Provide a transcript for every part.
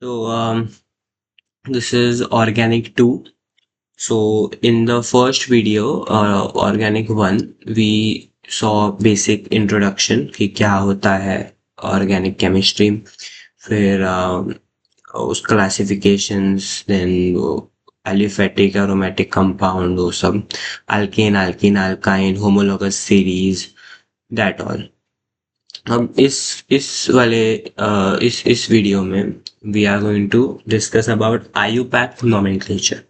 So this is organic 2. So in the first video, organic 1, we saw basic introduction कि क्या होता है organic chemistry, फिर उस classifications, then वो aliphatic aromatic compound, वो सब alkane, alkene, alkyne, homologous series, that all. अब इस वाले इस वीडियो में we are going to discuss about IUPAC nomenclature.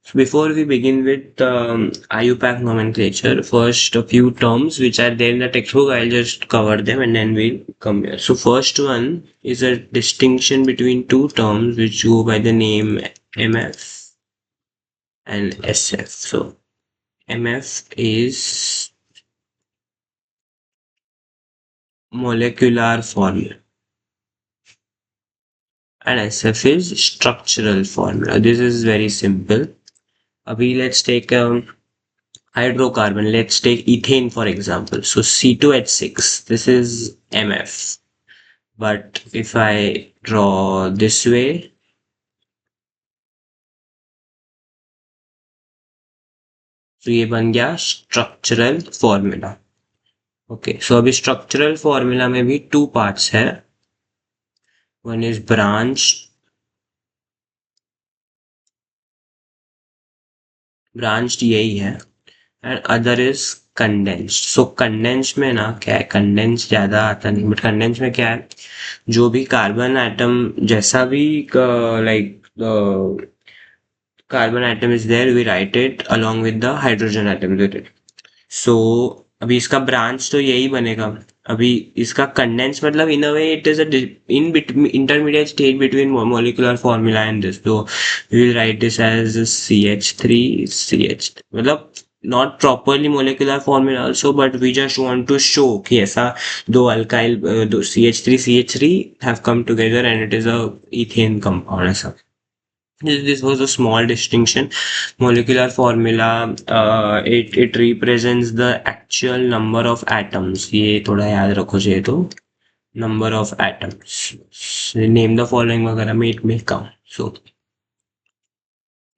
So before we begin with IUPAC nomenclature, first a few terms which are there in the textbook, I'll just cover them and then we'll come here. So first one is a distinction between two terms which go by the name MF and SF. So MF is molecular formula and SF is structural formula. This is very simple. Abhi, let's take hydrocarbon. Let's take ethane for example. So C2H6, this is MF. But if I draw this way, तो ये बन गया structural formula. Okay, so अभी structural formula में भी two parts है. One is branched यही है, and other is condensed. So condensed में ना क्या है, कंडेंस ज्यादा आता नहीं, बट कंडेंस में क्या है, जो भी कार्बन एटम जैसा भी like carbon atom is there, we write it along with the hydrogen atom with it. So अभी इसका ब्रांच तो यही बनेगा. अभी इसका कंडेंस मतलब in a way it is in between intermediate state between molecular formula and this. तो we will write this as CH3 CH, मतलब not properly molecular formula also, but we just want to show कि ऐसा दो alkyl दो CH3 CH3 have come together and it is a ethane compound ऐसा. This was a small distinction. Molecular formula, it represents the actual number of atoms. ये थोड़ा याद रखो चाहिए तो. Number of atoms. Name the following वगैरह में it may come. So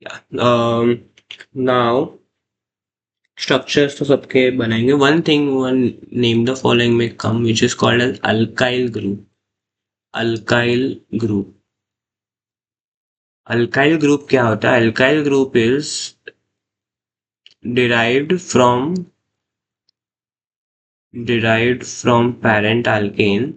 yeah. Now structures तो सबके बनाएंगे. One thing, one name the following may come, which is called as alkyl group. Alkyl group. Alkyl group क्या होता है? Alkyl group is derived from parent alkane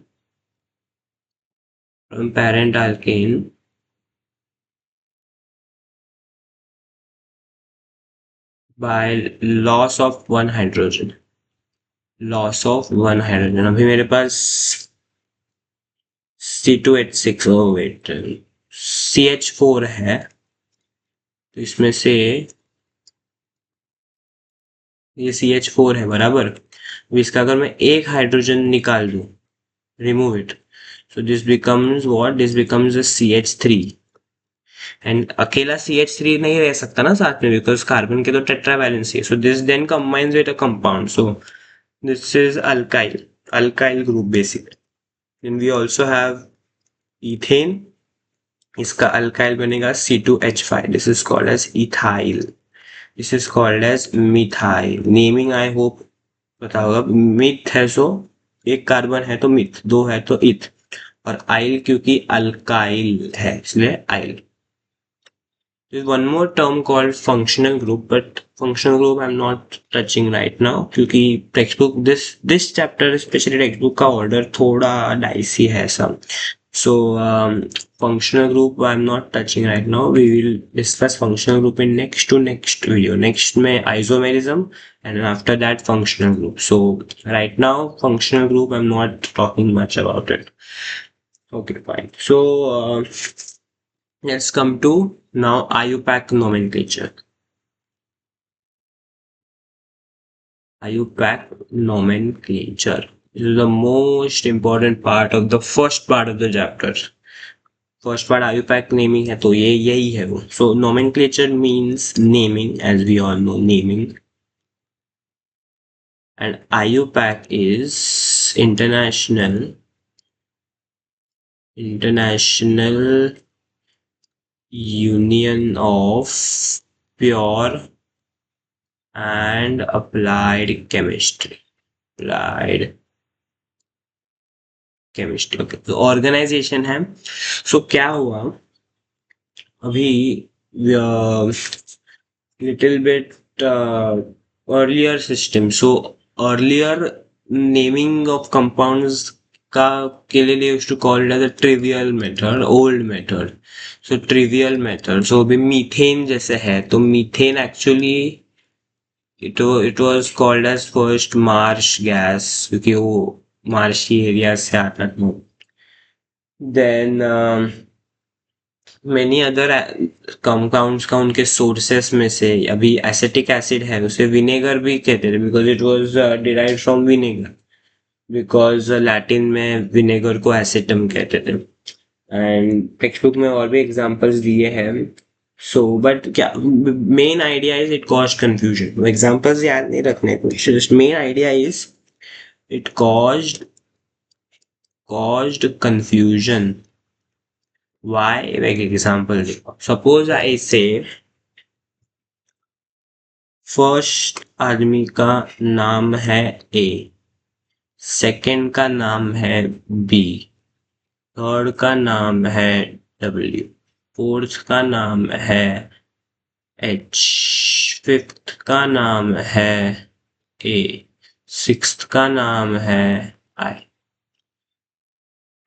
by loss of one hydrogen. अभी मेरे पास C2H6 wait CH4 है, तो इसमें से ये CH4 है बराबर. इसका अगर मैं एक हाइड्रोजन निकाल दूं, remove it, so this becomes what? This becomes a CH3. And अकेला CH3 नहीं रह सकता ना साथ में, बिकॉज कार्बन के तो टेट्रा वैलेंसी है. So this then combines with a compound. So this is alkyl group basically. Then we also have ethane. इसका अल्काइल बनेगा C2H5. This is called as ethyl. This is called as methyl. Naming I hope पता होगा. Myth है सो एक carbon है तो myth, दो है तो इथ, और आइल क्योंकि अल्काइल है इसलिए आइल. There's one more term called functional group, but functional group I'm not touching right now क्योंकि textbook this chapter especially textbook का order थोड़ा dicey है सब. So functional group I'm not touching right now. We will discuss functional group in next video. Next में isomerism and after that functional group. So right now functional group I'm not talking much about it. Okay, fine. So let's come to now IUPAC nomenclature. IUPAC nomenclature. This is the most important part of the first part of the chapter. First part IUPAC naming है तो ये यही है वो. So nomenclature means naming, as we all know, naming. And IUPAC is International international union of pure and applied chemistry, applied chemistry, okay, तो organisation है। So क्या हुआ अभी, little bit earlier system, so earlier naming of compounds का के लिए used to call it as a trivial method, old method. So trivial method, so अभी methane जैसे है, तो methane actually it was called as first marsh gas, क्योंकि वो marshy area से आता था। देन मेनी अदर कंपाउंड्स का उनके सोर्सेस में से अभी एसिटिक एसिड है, उसे विनेगर भी कहते थे because it was derived from vinegar, because Latin में विनेगर को एसिटम कहते थे। एंड टेक्स्ट बुक में और भी एग्जांपल्स दिए हैं। सो बट क्या main idea is it caused confusion, examples याद नहीं रखने को, just main idea is it caused confusion. Why? Like example, suppose I say first आदमी का नाम है ए, सेकंड का नाम है बी, थर्ड का नाम है डब्ल्यू, फोर्थ का नाम है एच, फिफ्थ का नाम है ए, सिक्स्थ का नाम है I.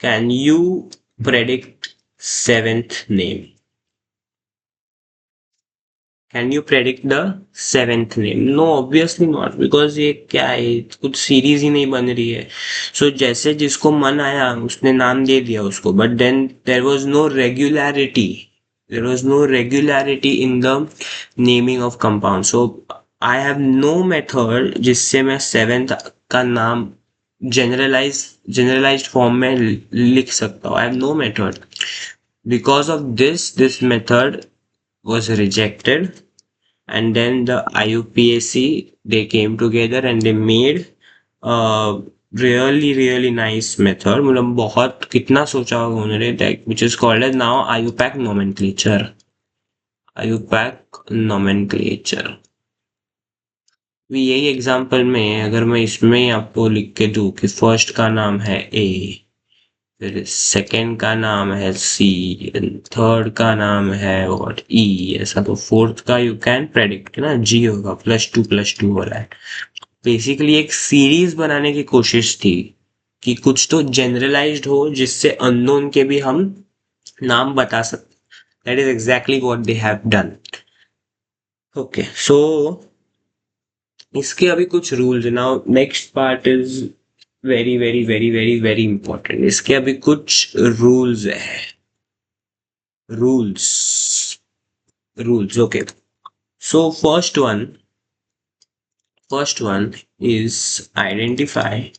Can you predict seventh name? Can you predict the seventh name? No, obviously not, because ये क्या है, कुछ सीरीज ही नहीं बन रही है। सो जैसे जिसको मन आया उसने नाम दे दिया उसको, but then there was no regularity, there was no regularity in the naming of compound. So I have no method जिससे मैं सेवेंथ का नाम जनरलाइज्ड फॉर्म में लिख सकता हूँ। I have no method, because of this method was rejected, and then the IUPAC, they came together and they made a really nice method, मतलब बहुत कितना सोचा होगा उन्होंने, which is called as now IUPAC nomenclature, IUPAC nomenclature। यही example में अगर मैं इसमें आपको लिख के दूं कि फर्स्ट का नाम है ए, फिर सेकंड का नाम है सी, थर्ड का नाम है व्हाट ई, ऐसा, तो फोर्थ का यू कैन प्रेडिक्ट ना, जी होगा, +2 + 2 हो रहा है। बेसिकली एक सीरीज बनाने की कोशिश थी कि कुछ तो जनरलाइज्ड हो जिससे अननोन के भी हम नाम बता सकते। That is exactly what they have done. Okay, so इसके अभी कुछ रूल्स है। Now next part is very very very very very important. इसके अभी कुछ रूल्स है, rules, okay. So first one is identify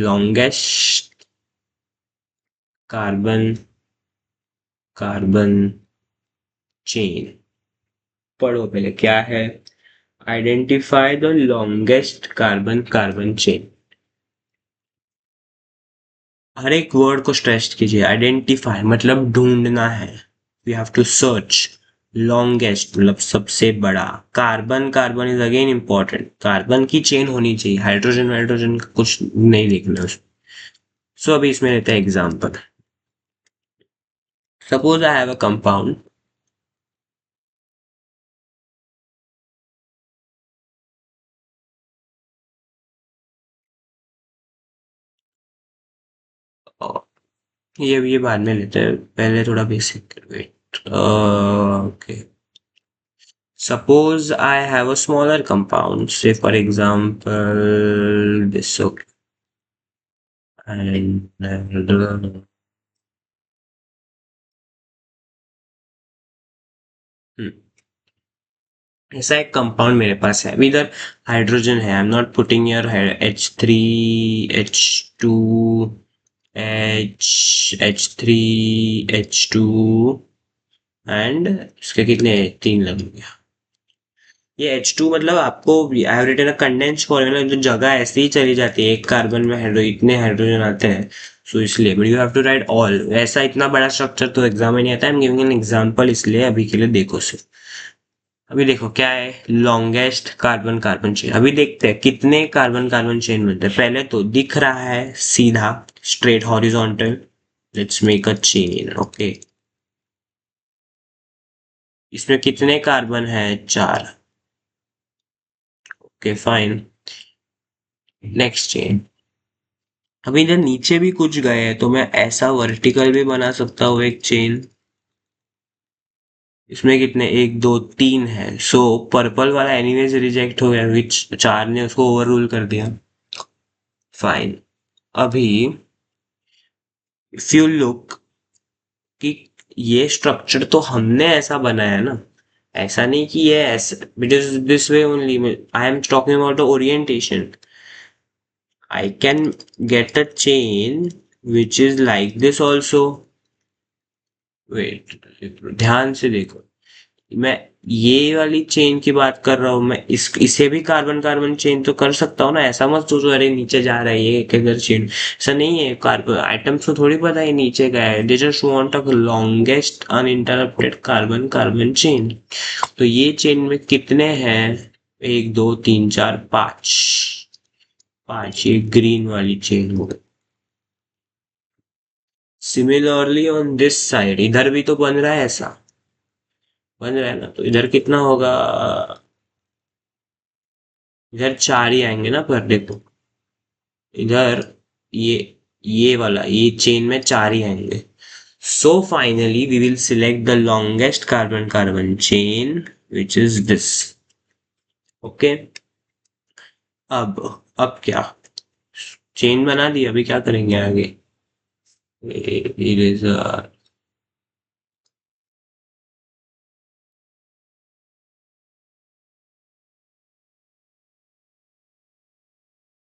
longest carbon chain। पढ़ो पहले क्या है, identify the longest carbon chain. हर एक वर्ड को स्ट्रेस कीजिए, आइडेंटिफाई मतलब ढूंढना है, we have to search, longest मतलब सबसे बड़ा, carbon is again important, carbon की चेन होनी चाहिए, हाइड्रोजन का कुछ नहीं लिखना उसमें। सो अभी इसमें लेते हैं example. Suppose I have a compound, ये बाद में लेते हैं, पहले थोड़ा basic wait. Okay, suppose I have a smaller compound, say for example this, okay, and ऐसा एक कंपाउंड मेरे पास है, अभी इधर हाइड्रोजन है, I am not putting your H3 H2 H3 H2 and इसके कितने, 3 लगेंगे। ये H2 मतलब आपको I have written a condensed formula, जो जगह ऐसे ही चली जाती है, एक कार्बन में इतने हाइड्रोजन आते हैं, सो इसलिए but you have to write all. ऐसा इतना बड़ा स्ट्रक्चर तो एग्जाम में नहीं आता है, I am giving an example, इसलिए अभी के लिए देखो सिर्फ। अभी देखो क्या है, लॉन्गेस्ट कार्बन कार्बन चेन। अभी देखते हैं कितने कार्बन कार्बन चेन मिलते हैं। पहले तो दिख रहा है सीधा straight horizontal, let's make a chain. Okay, इसमें कितने कार्बन है, 4। Okay fine, next chain. अभी इधर नीचे भी कुछ गए हैं, तो मैं ऐसा वर्टिकल भी बना सकता हूँ एक चेन। इसमें कितने, 1 2 3 है, सो पर्पल वाला एनीवेज रिजेक्ट हो गया, विच 4 ने उसको ओवर रूल कर दिया। फाइन, अभी इफ यू लुक कि ये स्ट्रक्चर तो हमने ऐसा बनाया ना, ऐसा नहीं कि ये ऐसा, it is this way only. I am talking about the orientation. I can get a chain which is like this also. Wait, ध्यान से देखो, मैं ये वाली चेन की बात कर रहा हूँ। मैं इसे भी कार्बन कार्बन चेन तो कर सकता हूँ ना। ऐसा मत सोचो अरे नीचे जा रहा है ये किधर चेन, ऐसा नहीं है। कार्बन आइटम्स को थोड़ी पता है नीचे गया है, they just want a longest uninterrupted carbon carbon chain. तो ये चेन में कितने हैं, 1 2 3 4 5, 5 ये ग्रीन वाली चेन हो गई। सिमिलरली ऑन दिस साइड, इधर भी तो बन रहा है, ऐसा बन रहा है ना, तो इधर कितना होगा, इधर 4 ही आएंगे ना, पर देखो इधर ये ये वाला ये चेन में 4 ही आएंगे। So finally we will select the longest carbon carbon chain which is this. Okay, अब क्या, चेन बना दी, अभी क्या करेंगे आगे, eraser.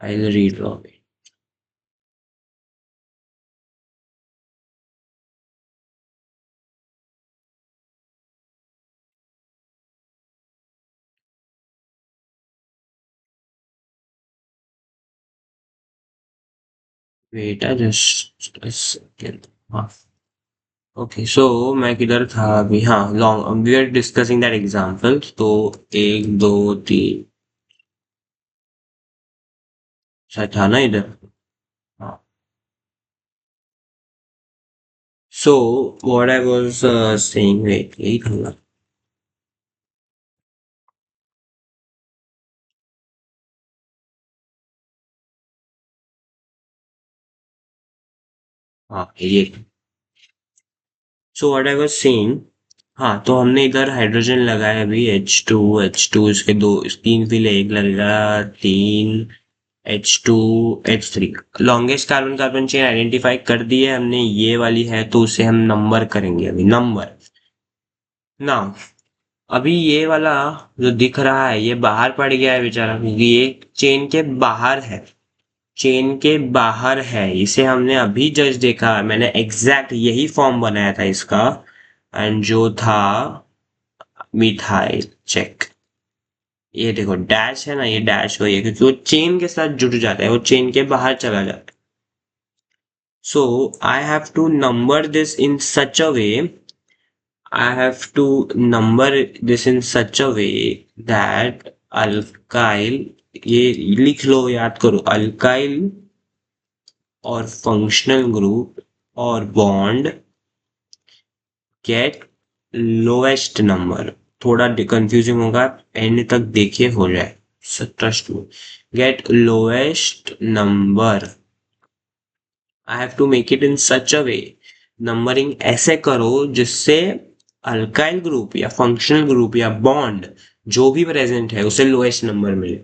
I will redraw it. Wait just second. हाँ, ओके सो मैं किधर था अभी, हाँ long, we are discussing that example. तो 1 2 3, शायद था ना इधर। हाँ, so what I was saying, wait यही था ना। हाँ ये, सो व्हाट आई वाज सेइंग, हाँ तो हमने इधर हाइड्रोजन लगाया अभी, H2 इसके दो, इस 3 के लिए 1 लगेगा, 3 H2 H3। Longest carbon carbon chain identify कर दी है हमने, ये वाली है, तो उसे हम नंबर करेंगे अभी, नंबर ना। अभी ये वाला जो दिख रहा है ये बाहर पड़ गया है बेचारा, क्योंकि ये चेन के बाहर है, चेन के बाहर है। इसे हमने अभी जस्ट देखा, मैंने एग्जैक्ट यही फॉर्म बनाया था इसका, एंड जो था मिथाइल, चेक। ये देखो डैश है ना, ये डैश वही है क्योंकि वो चेन के साथ जुड़ जाता है, वो चेन के बाहर चला जाता है। So I have to number this in such a way, I have to number this in such a way that alkyl, ये लिख लो याद करो, अल्काइल और फंक्शनल ग्रुप और बॉन्ड गेट लोएस्ट नंबर। थोड़ा कंफ्यूजिंग होगा, एंड तक देखे हो जाए, ट्रस्ट में। Gate lowest number, I have to make it in such a way, numbering ऐसे करो जिससे अल्काइल ग्रुप या फंक्शनल ग्रुप या बॉन्ड जो भी प्रेजेंट है उसे लोएस्ट नंबर मिले।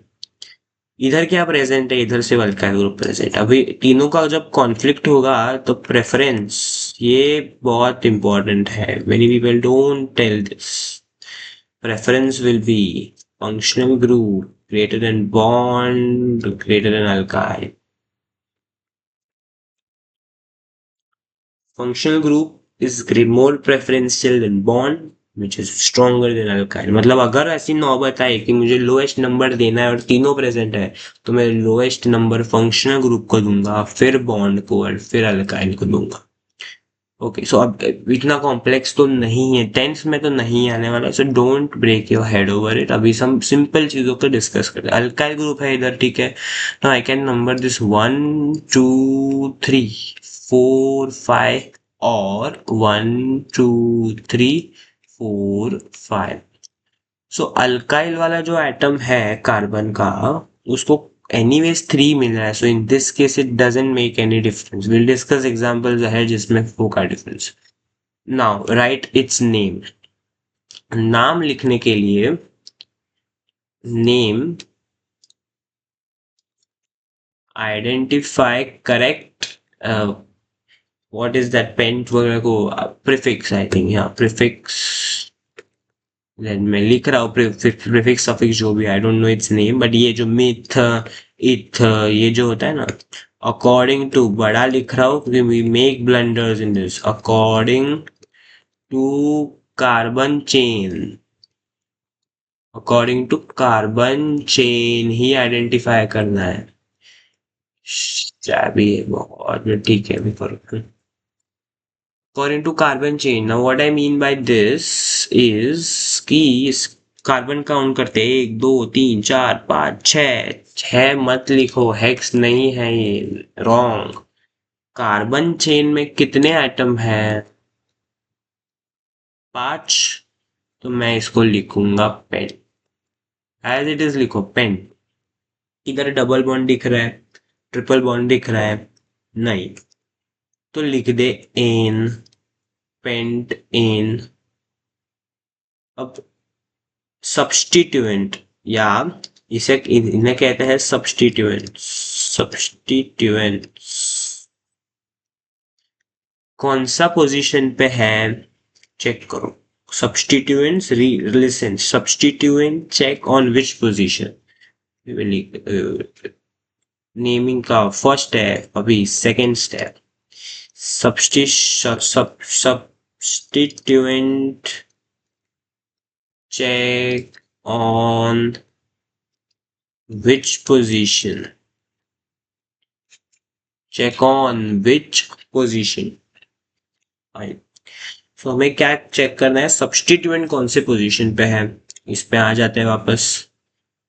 इधर क्या प्रेजेंट है, इधर सिर्फ अल्काइल ग्रुप प्रेजेंट। अभी तीनों का जब कॉन्फ्लिक्ट होगा तो प्रेफरेंस, ये बहुत इंपॉर्टेंट है, many people don't tell this. Preference will be functional group greater than bond greater than alkyl, functional group is more preferential than bond, which is stronger than alkyl. मतलब अगर ऐसी नौबत आए कि मुझे लोएस्ट नंबर देना है और तीनों प्रेजेंट है, तो मैं लोएस्ट नंबर फंक्शनल ग्रुप को दूंगा, फिर बॉन्ड को और फिर अल्काइल को दूंगा। ओके, सो अब इतना कॉम्प्लेक्स तो नहीं है, टेंथ में तो नहीं आने वाला, so don't break your head over it. अभी हम सिंपल चीजों को डिस्कस करते हैं। अल्काइल ग्रुप है इधर, ठीक है। Now I can number this 1 2 3 4 5 और 1 2 3 4 5। सो अल्काइल वाला जो एटम है कार्बन का, उसको एनीवेज 3 मिल रहा है, so in this case it doesn't make any difference. Will discuss examples है जिसमें होगा difference. Now write its name. नाम लिखने के लिए name, identify, correct, what is that, pent वगैरह को प्रीफिक्स, आई थिंक, यहाँ प्रीफिक्स मैं लिख रहा हूँ, प्रीफिक्स सफिक्स जो भी, I don't know its name, but ये जो मिथ, इथ, ये जो होता है ना, अकॉर्डिंग टू बड़ा लिख रहा हूँ क्योंकि we make blunders in this. According to carbon chain, according to carbon chain ही आइडेंटिफाई करना है। भी है बहुत, ठीक है अभी करो। According to carbon chain, now what I mean by this is कि इस कार्बन काउंट करते 1 2 3 4 5 6, 6 मत लिखो, हेक्स नहीं है ये, रॉन्ग। कार्बन चेन में कितने एटम हैं? 5। तो मैं इसको लिखूंगा पेन, एज इट इज लिखो पेन। इधर डबल बॉन्ड दिख रहा है, ट्रिपल बॉन्ड दिख रहा है, नहीं, तो लिख दे एन, पेंट एन। अब सब्स्टिट्यूएंट, या इसे इन्हें कहते हैं सब्स्टिट्यूएंट। सब्स्टिट्यूएंट्स कौन सा पोजीशन पे है चेक करो। Substituents, listen, substituent check on which position. Naming का फर्स्ट है, अभी second step. Substituent check on which position, check on which position। तो हमें क्या चेक करना है, सब्स्टिट्यूएंट कौन से पोजीशन पे है। इस पे आ जाते हैं वापस,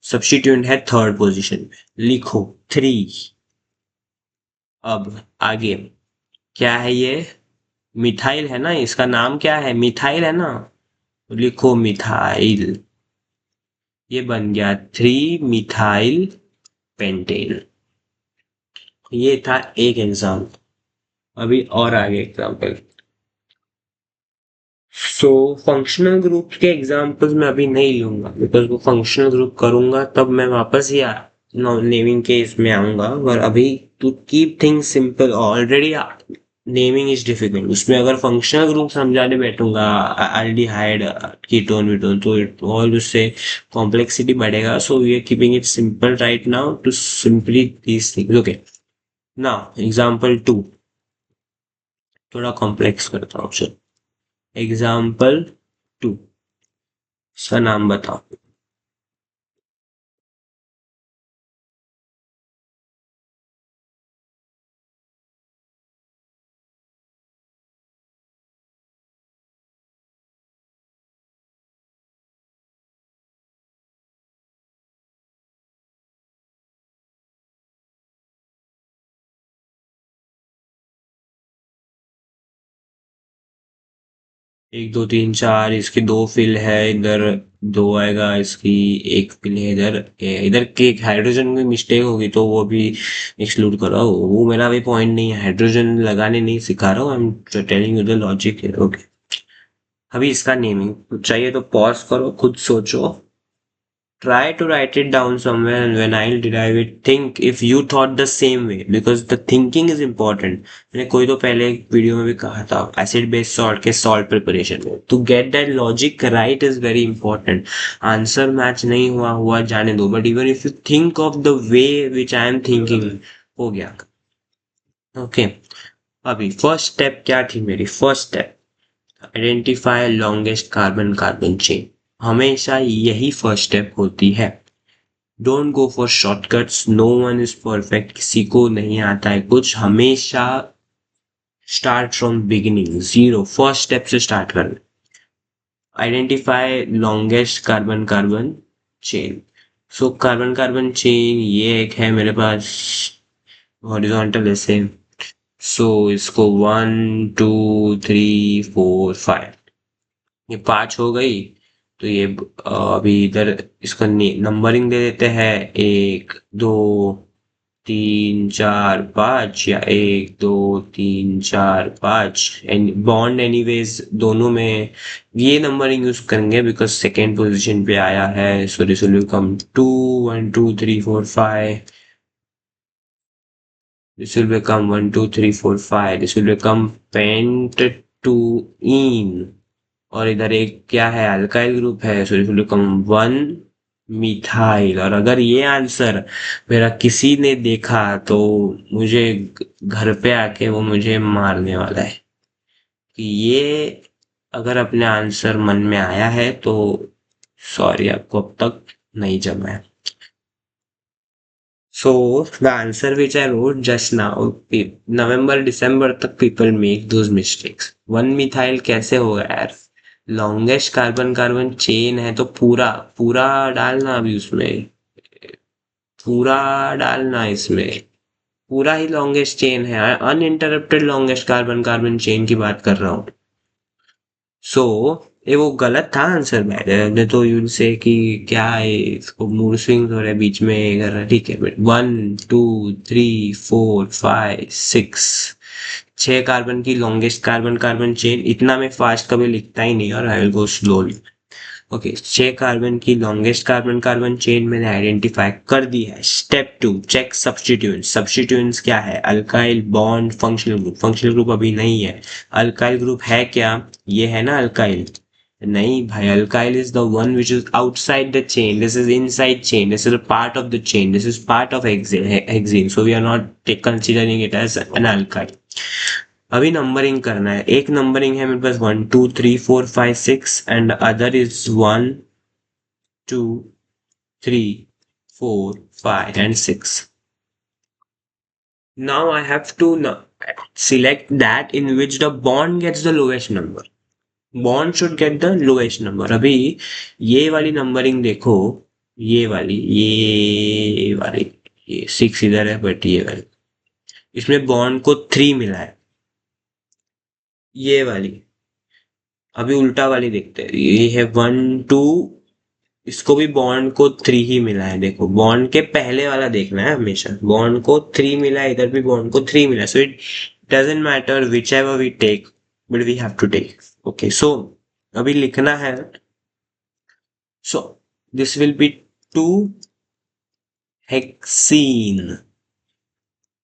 सब्स्टिट्यूएंट है थर्ड पोजीशन पे, लिखो 3। अब आगे क्या है ये, मिथाइल है ना, इसका नाम क्या है, मिथाइल है ना, लिखो मिथाइल। ये बन गया 3 मिथाइल पेंटेन। ये था एक एग्जाम्पल, अभी और आगे एग्जाम्पल। सो फंक्शनल ग्रुप के एग्जाम्पल्स मैं अभी नहीं लूंगा, बिकॉज वो फंक्शनल ग्रुप करूंगा तब मैं वापस ही नेमिंग के इसमें आऊंगा। पर अभी to keep things simple, already naming is difficult, उसमें अगर फंक्शनल ग्रुप समझाने बैठूंगा अल्डिहाइड, कीटोन विटोन, तो और उससे कॉम्प्लेक्सिटी बढ़ेगा। So we are keeping it simple right now to simply these things. Okay, now example 2 थोड़ा कॉम्प्लेक्स करता हूँ। चलो एग्जाम्पल 2, इसका नाम बताओ। एक दो तीन चार, इसकी 2 फिल है, इधर 2 आएगा, इसकी 1 फिल है इधर। इधर के हाइड्रोजन में मिस्टेक होगी तो वो भी एक्सक्लूड करो, वो मेरा भी पॉइंट नहीं है, हाइड्रोजन लगाने नहीं सिखा रहा हूँ, I am telling you the logic है। ओके, अभी इसका नेमिंग चाहिए तो पॉज करो, खुद सोचो, try to write it down somewhere, and when I'll derive it, think if you thought the same way, because the thinking is important। मैंने कोई तो पहले एक वीडियो में भी कहा था, एसिड बेस्ड सॉल्ट के सॉल्ट प्रिपरेशन में, to get that logic right is very important. Answer match नहीं हुआ हुआ जाने दो, but even if you think of the way which I am thinking, हो गया। ओके, अभी फर्स्ट स्टेप क्या थी मेरी, first step identify longest carbon carbon chain, हमेशा यही फर्स्ट स्टेप होती है। Don't go for shortcuts, no one is perfect, किसी को नहीं आता है कुछ, हमेशा start from beginning, zero, first step से स्टार्ट करना। Identify longest carbon carbon chain. So carbon carbon chain ये एक है मेरे पास हॉरिजॉन्टल ऐसे, सो इसको 1 2 3 4 5, ये 5 हो गई। तो ये अभी इधर इसका नंबरिंग दे देते हैं, 1 2 3 4 5, या 1 2 3 4 5, एंड बॉन्ड एनीवेज दोनों में ये नंबरिंग यूज करेंगे बिकॉज सेकेंड पोजीशन पे आया है। So this will become 2 1 2 3 4 5, this will become 1 2 3 4 5, this will become pent to ene, और इधर एक क्या है, अल्काइल ग्रुप है, so this will become 1 methyl. और अगर ये आंसर मेरा किसी ने देखा तो मुझे घर पे आके वो मुझे मारने वाला है कि ये अगर अपने आंसर मन में आया है तो सॉरी, आपको अब तक नहीं जमा है। So the answer which I wrote just now, नवंबर दिसंबर तक people make those mistakes. 1 methyl कैसे होगा यार, लॉन्गेस्ट कार्बन कार्बन चेन है तो पूरा पूरा डालना, अभी उसमें पूरा डालना, इसमें पूरा ही लॉन्गेस्ट चेन है, uninterrupted longest carbon carbon chain की बात कर रहा हूँ। सो ये वो गलत था आंसर, मैंने तो यूं से कि क्या है इसको मूड स्विंग्स हो रहे बीच में कर रहा है, ठीक है। बट 1 2 3 4 5 6, 6 कार्बन की लॉन्गेस्ट कार्बन कार्बन चेन, इतना मैं फास्ट कभी लिखता ही नहीं, और I will go slowly. Okay, 6 carbon की लॉन्गेस्ट कार्बन कार्बन चेन मैंने आइडेंटिफाई कर दी है। Step 2, check substituents. सब्स्टिट्यूएंट्स क्या है, alkyl bond functional group, functional group अभी नहीं है। अल्काइल ग्रुप है क्या, ये है ना अल्काइल, नहीं भाई, alkyl is the one which is outside the chain, this is inside chain, this is a part of the chain, this is part of hexane, so we are not considering it as an alkyl। अभी numbering करना है, एक numbering है मेरे पास 1 2 3 4 5 6, and other is 1 2 3 4 5 and 6। Now I have to select that in which the bond gets the lowest number, bond should get the lowest number. अभी ये वाली numbering देखो, ये वाली ये 6 इधर है, बट ये वाली इसमें बॉन्ड को 3 मिला है, ये वाली। अभी उल्टा वाली देखते हैं, ये है 1 2, इसको भी बॉन्ड को 3 ही मिला है। देखो बॉन्ड के पहले वाला देखना है, हमेशा बॉन्ड को 3 मिला है, इधर भी बॉन्ड को 3 मिला है, so it doesn't matter whichever we take, but we have to take. Okay, so अभी लिखना है, so this will be 2 hexene,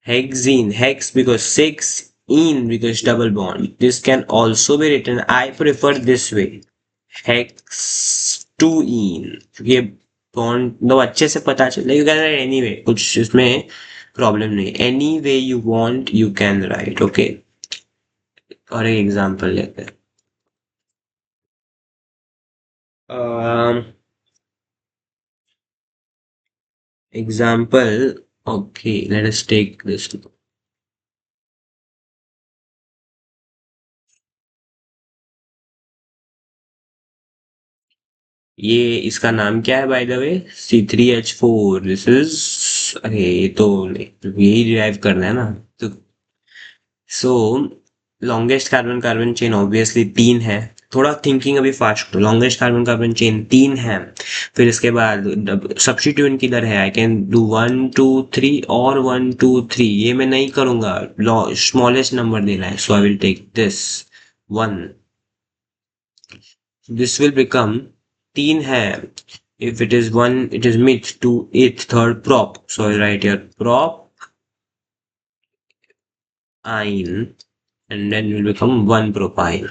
hex because 6, ene because double bond, this can also be written, I prefer this way, hex 2 ene, क्योंकि ये bond तो अच्छे से पता चले, you can write any way, कुछ इसमें प्रॉब्लम नहीं, any way you want you can write. Okay, और एक एग्जांपल लेते हैं, example, okay, let us take this। ये इसका नाम क्या है by the way, C3H4, this is, अरे ये तो नहीं, यही डिराइव करना है ना, तो so longest carbon carbon chain obviously 3 है, थोड़ा थिंकिंग अभी फास्ट करो, लॉन्गेस्ट कार्बन कार्बन चेन 3 है, फिर इसके बाद सब्स्टिट्यूएंट किधर है, आई कैन डू 1 2 3 और 1 2 3, ये मैं नहीं करूंगा, स्मॉलेस्ट नंबर देना है, so I will take this 1, this will become 3 है, if it is 1 it is mid to 8th third prop, so I write here prop ine, and then will become 1 propyne।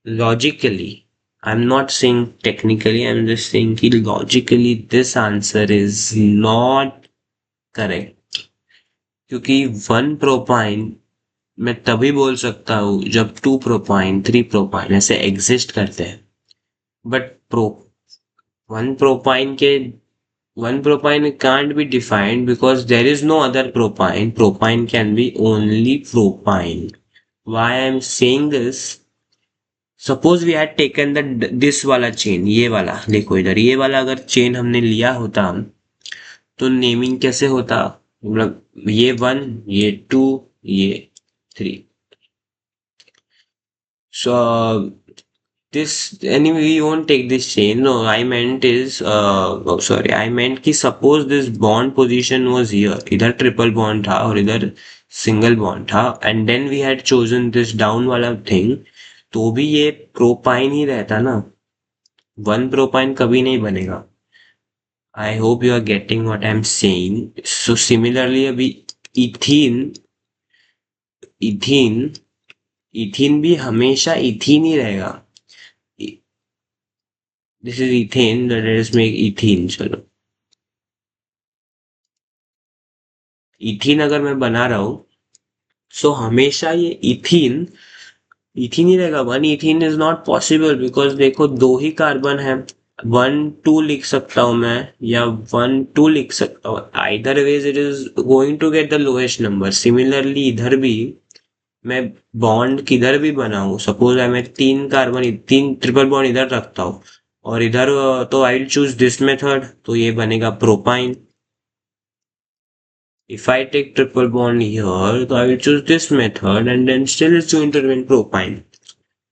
Logically, I'm not saying technically, I'm just saying कि logically this answer is not correct, क्योंकि 1 propyne मैं तभी बोल सकता हूँ जब 2 propyne 3 propyne ऐसे exist करते हैं, बट प्रो 1 प्रोपाइन के 1 propine can't be defined because there is no other propine. Propine can be only propine. Why I'm saying this? Suppose we had taken this वाला chain, ये वाला देखो इधर, ये वाला अगर chain हमने लिया होता तो नेमिंग कैसे होता? मतलब ये 1, ये 2, ये 3. So this anyway we won't take this chain. No, I meant is oh, sorry, I meant कि suppose this bond position was here, इधर ट्रिपल बॉन्ड था और इधर सिंगल बॉन्ड था, and then we had chosen this down वाला thing, तो भी ये प्रोपाइन ही रहता ना, 1 प्रोपाइन कभी नहीं बनेगा. I hope you are getting what I'm saying. So similarly अभी इथीन इथीन इथीन भी हमेशा इथीन ही रहेगा. This is ethane, let us make ethene. चलो, इथीन अगर मैं बना रहा हूं, सो हमेशा ये इथीन इथीन ही रहेगा. 1 ethene is not possible because देखो 2 ही कार्बन है. 1 2 लिख सकता हूं मैं, या 1 2 लिख सकता हूं. Either ways it is going to get the lowest number. Similarly इधर भी मैं बॉन्ड किधर भी बनाऊं, सपोज मैं 3 कार्बन 3 ट्रिपल बॉन्ड इधर रखता हूं और इधर तो I will choose this method, तो ये बनेगा propyne. If I take triple bond here, so I will choose this method and then still it's going to remain propine.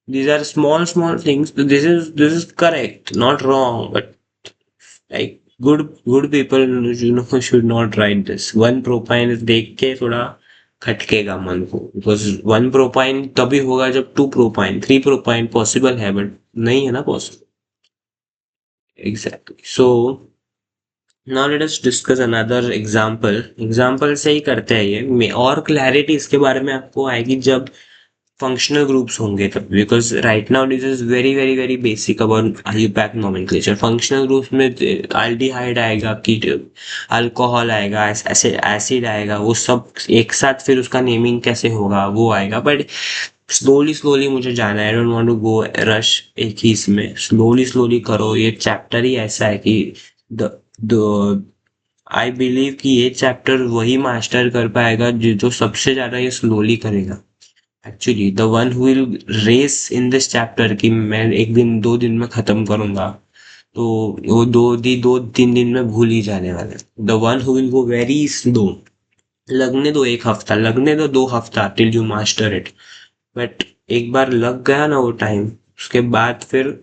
These are small things. This is correct, not wrong, but like good people should not write this. 1 propine is देख के थोड़ा खटकेगा मन को, because 1 propine तभी होगा जब 2 propine 3 propine possible है, but नहीं है ना possible. Exactly. So now let us discuss another example से ही करते हैं ये, और क्लैरिटी इसके बारे में आपको आएगी जब फंक्शनल ग्रुप्स होंगे तब, because right now this is very very very basic about IUPAC nomenclature. Functional groups में एल्डिहाइड आएगा, की अल्कोहल आएगा, एसिड आएगा, वो सब एक साथ फिर उसका नेमिंग कैसे होगा वो आएगा. बट स्लोली मुझे जाना है. I don't want to go rush एक ही इसमें. स्लोली करो. ये चैप्टर ही ऐसा है कि द आई बिलीव कि ये चैप्टर वही मास्टर कर पाएगा जो सबसे ज्यादा ये स्लोली करेगा. Actually the one who will race in this chapter कि मैं एक दिन 2 दिन में खत्म करूंगा, तो वो 2-3 दिन में भूल ही जाने वाला है. The one who will go very slow, लगने दो 1 हफ्ता, लगने दो 2 हफ्ता, till you master it. But एक बार लग गया ना वो टाइम, उसके बाद फिर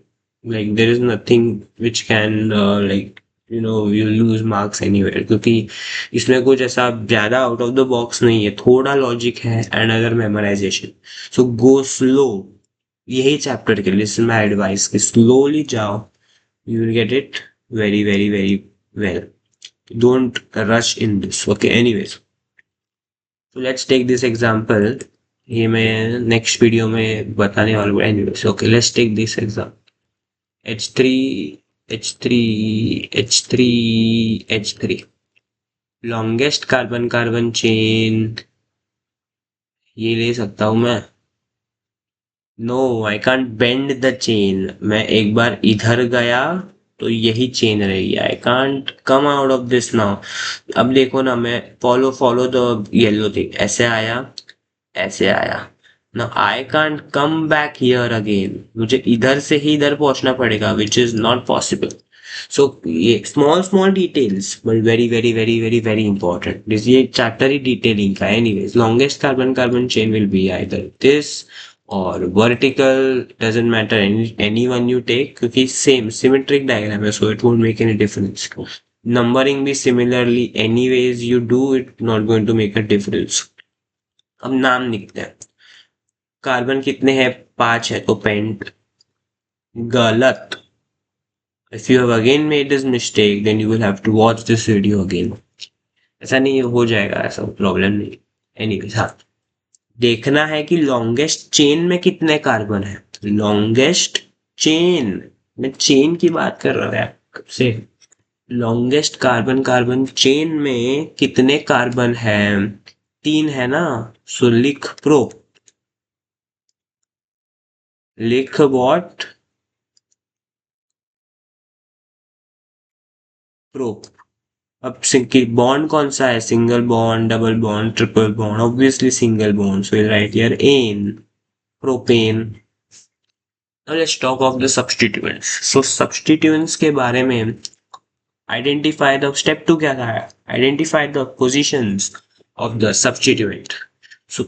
like there is nothing which can like you lose marks anywhere, क्योंकि इसमें कुछ ऐसा ज्यादा आउट ऑफ द बॉक्स नहीं है. थोड़ा लॉजिक है and other memorization. So go slow. यही चैप्टर के लिए माय एडवाइस कि स्लोली जाओ, you will get it very very very well. Don't rush in this. Okay, anyways, so let's take this example. ये मैं नेक्स्ट वीडियो में बताने वाला हूँ. Anyways, okay, let's take this example. H3 H3 H3 H3 longest carbon carbon chain ये ले सकता हूं मैं. No, I can't bend the chain. मैं एक बार इधर गया तो यही चेन रहेगी. आई can't come out of this now. अब देखो ना, मैं फॉलो द येलो थिंग. ऐसे आया ना. I can't come back here again. मुझे इधर से ही इधर पहुंचना पड़ेगा, which is not possible. So ये small details but very very very very very important. This ये चैप्टर ही डिटेलिंग का है. Anyways, longest carbon carbon chain will be either this और vertical, doesn't matter any one you take, क्योंकि same symmetric diagram है, so it won't make any difference. Numbering भी similarly, anyways you do it, not going to make a difference. अब नाम लिखते हैं. Carbon कितने हैं? 5 है, तो पेंट. गलत. If you have again made this mistake, then you will have to watch this video again. ऐसा नहीं हो जाएगा, ऐसा प्रॉब्लम नहीं. एनीवेज, हाँ, देखना है कि लॉन्गेस्ट चेन में कितने कार्बन है. लॉन्गेस्ट चेन, मैं चेन की बात कर रहा है कब से. लॉन्गेस्ट कार्बन कार्बन चेन में कितने कार्बन है? 3 है ना, सो लिख प्रो, लिख व्हाट, प्रो। अब सिंगल बॉन्ड कौन सा है, single bond, double bond, triple bond, obviously single bond, so right here ane, propane. Now let's talk of the substituents. So substituents के बारे में identify the step 2 क्या था, identify the positions of the substituent. So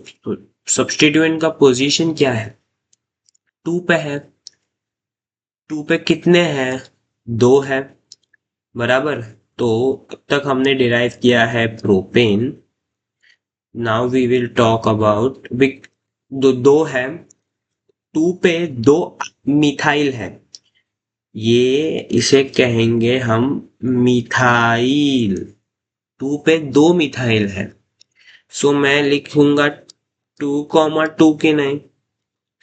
substituent का position क्या है, 2 पे है, 2 पे कितने हैं, 2 है, बराबर। तो अब तक हमने डिराइव किया है propane. Now we will talk about, दो है, 2 पे 2 मिथाइल है, ये इसे कहेंगे हम मिथाइल, 2 पे 2 मिथाइल है। सो मैं लिखूंगा 2,2 की नहीं,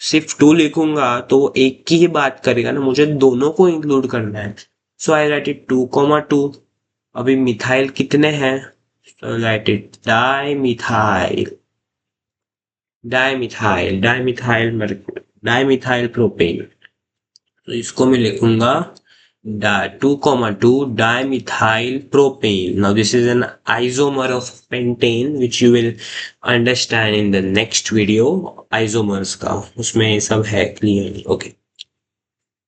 सिर्फ 2 लिखूंगा तो एक की ही बात करेगा ना, मुझे दोनों को इंक्लूड करना है। So I write it 2,2। अभी मिथाइल कितने हैं, so write it dimethyl, dimethyl dimethyl propane. तो इसको मैं लिखूंगा 2,2 dimethyl propane. Now this is an isomer of pentane which you will understand in the next video, isomers का उसमें सब है clearly. Okay.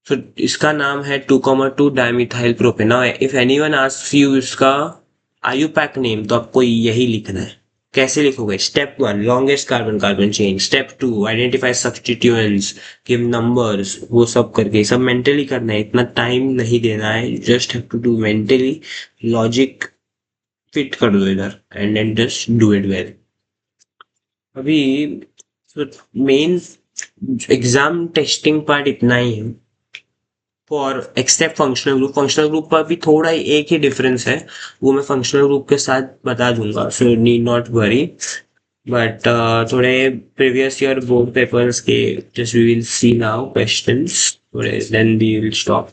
So इसका नाम है 2,2 dimethyl propane. Now if anyone asks you इसका IUPAC name, तो आपको यही लिखना है। कैसे लिखोगे, step 1 longest carbon carbon chain, step 2 identify substituents, give numbers, वो सब करके सब मेंटली करना है, इतना टाइम नहीं देना है, just have to do mentally, logic fit कर दो इधर and then just do it well. अभी मेन एग्जाम टेस्टिंग पार्ट इतना ही है फॉर एक्सेप्ट फंक्शनल ग्रुप पर भी थोड़ा एक ही डिफरेंस है, वो मैं फंक्शनल ग्रुप के साथ बता दूंगा, so need not worry. But थोड़े प्रीवियस ईयर बोर्ड पेपर्स के just we will see now questions, थोड़े then we will stop.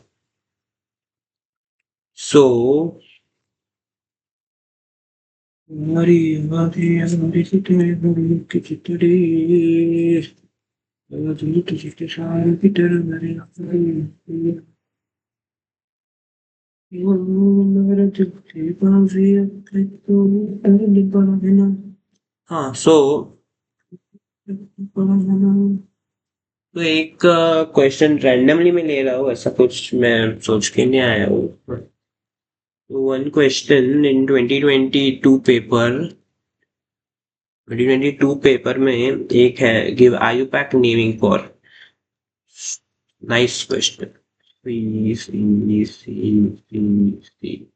So हरी हरी हरी चितरे हरी की चितरे चितरे सारी पिटर मेरे हाँ, सो तो एक क्वेश्चन रैंडमली मैं ले रहा हूँ, ऐसा कुछ मैं सोच के नहीं आया हूँ। वन क्वेश्चन इन 2022 पेपर में एक है, give IUPAC naming for, nice question, C C C C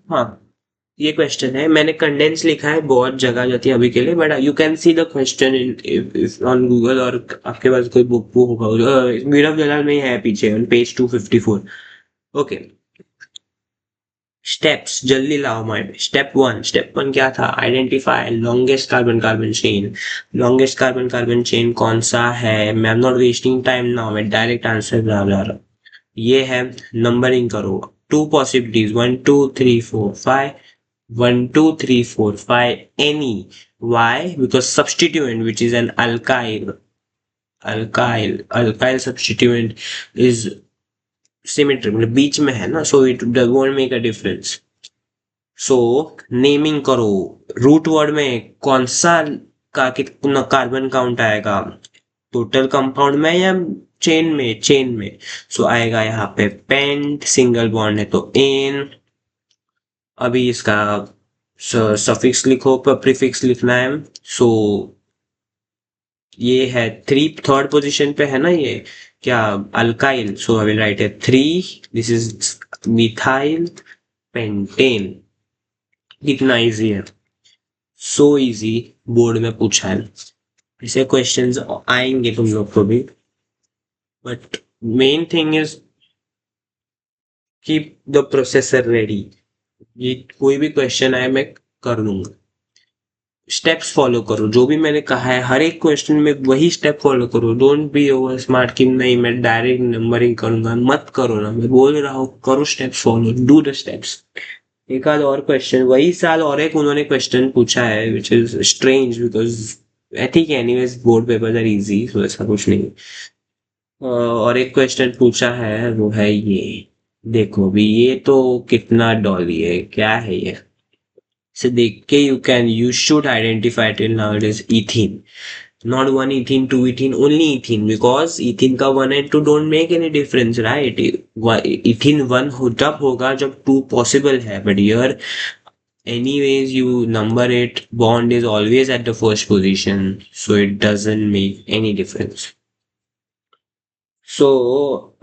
हाँ, ये क्वेश्चन है, मैंने कंडेंस लिखा है, बहुत जगह जाती है अभी के लिए, but you can see the question in on Google, और आपके पास कोई बुक होगा, मीरफ जलाल में है पीछे ऑन पेज 254। ओके, स्टेप्स जल्दी लाओ माइंड। स्टेप 1 क्या था, identify longest carbon carbon chain. Longest carbon carbon chain कौन सा है, मैं am not wasting time now, मैं डायरेक्ट आंसर जा रहा हूँ। ये है, नंबरिंग करो, 2 possibilities, 1 2 3 4 5, 1 2 3 4 5 any. Why? Because substituent which is an alkyl substituent is symmetric, मतलब बीच में है ना, so it won't make a difference. So naming करो, रूट वर्ड में कौन सा का कितना कार्बन काउंट आएगा, टोटल कंपाउंड में या चेन में सो आएगा यहाँ पे पेंट, सिंगल बॉन्ड है तो एन। अभी इसका सफिक्स लिखो, प्रीफिक्स लिखना है, सो ये है 3 थर्ड पोजीशन पे है ना, ये क्या alkyl, so I will write है 3, दिस इज मिथाइल पेंटेन। कितना इजी है, सो इजी, बोर्ड में पूछा है, ऐसे क्वेश्चंस आएंगे तुम लोग को भी, but main thing is keep the processor ready, ये कोई भी क्वेश्चन आए मैं कर लूंगा। स्टेप्स फॉलो करो, जो भी मैंने कहा है हर एक क्वेश्चन में वही स्टेप फॉलो करो। डोंट बी ओवर स्मार्ट कि नहीं मैं डायरेक्ट नंबरिंग करूंगा, मत करो ना, मैं बोल रहा हूँ करो steps follow, do the steps. एक आध और क्वेश्चन वही साल और एक उन्होंने क्वेश्चन पूछा है which is strange because I think anyways board papers are easy, so ऐसा कुछ नहीं। और एक क्वेश्चन पूछा है वो है ये, देखो भी ये तो कितना डॉली है, क्या है ये, से देख के you should identify till now it is ethene, not one ethene, two ethene, only ethene, because ethene का one and two don't make any difference, right? ethene one तब होगा जब two possible है, but here anyways you number it, bond is always at the first position, so it doesn't make any difference. So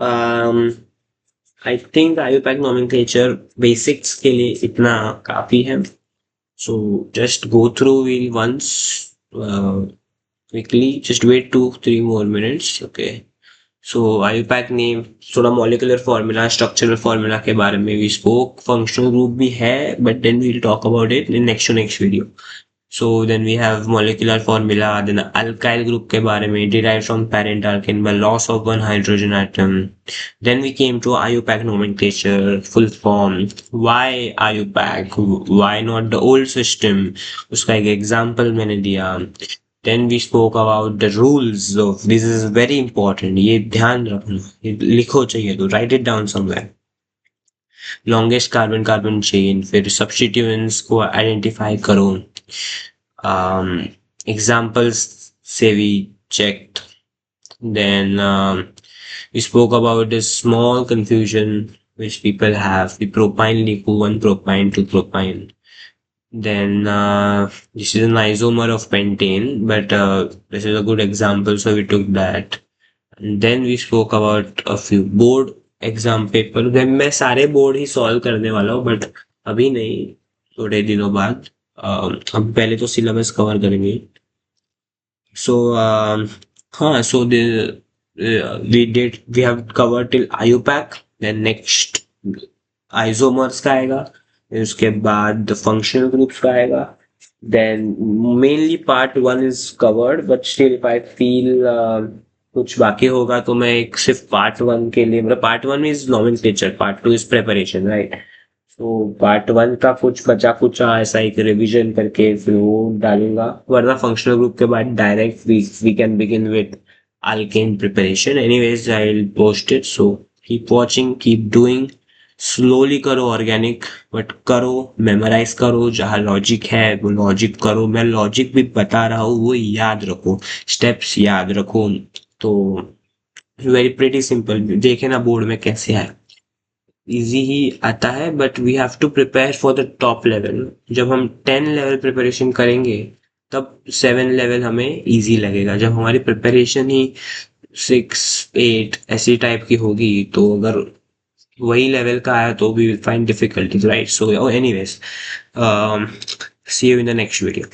I think IUPAC nomenclature basics के लिए इतना काफी है. So just go through it once quickly. Just wait 2-3 more minutes. Okay. So IUPAC name, थोड़ा molecular formula, structural formula के बारे में we spoke. Functional group भी है, but then we'll talk about it in next video. So then we have molecular formula, then alkyl group के बारे में, derived from parent alkane by loss of one hydrogen atom. Then we came to IUPAC nomenclature, full form. Why IUPAC? Why not the old system? उसका एक example मैंने दिया. Then we spoke about the rules of, this is very important, ये ध्यान रखना, ये लिखो चाहिए तो write it down somewhere. Longest carbon carbon chain, फिर substituents को identify करो. Examples से we checked. Then we spoke about this small confusion which people have, the propyne liquid, one propyne, two propyne. Then this is an isomer of pentane, but this is a good example, so we took that. And then we spoke about a few board exam paper, मैं सारे board ही solve करने वाला हूँ, but अभी नहीं, थोड़े दिनों बाद. अब पहले तो सिलेबस कवर करेंगे. सो हाँ, so we have cover till IUPAC. Then next isomers का आएगा, फिर उसके बाद फंक्शनल ग्रुप्स का आएगा. Then mainly part one is covered, but still if I feel कुछ बाकी होगा तो मैं एक सिर्फ पार्ट वन के लिए, मतलब part one is nomenclature, part two is preparation, right? तो पार्ट वन का कुछ बचा कुछ ऐसा एक रिवीजन करके फिर वो डालूंगा, वरना फंक्शनल ग्रुप के बाद direct we can begin with alkane preparation. Anyways, I'll post it, so keep watching, keep doing. Slowly करो ऑर्गेनिक, बट करो, मेमोराइज करो, जहाँ लॉजिक है वो लॉजिक करो. मैं लॉजिक भी बता रहा हूँ, वो याद रखो, स्टेप्स याद रखो. तो वेरी प्रेटी सिंपल, देखे ना बोर्ड में कैसे आए, इजी ही आता है, but we have to prepare for the top level. जब हम 10 लेवल प्रिपरेशन करेंगे तब 7 लेवल हमें इजी लगेगा. जब हमारी प्रिपरेशन ही 6-8 ऐसी टाइप की होगी, तो अगर वही लेवल का आया तो we will find difficulties, right? So anyways, see you in the next video.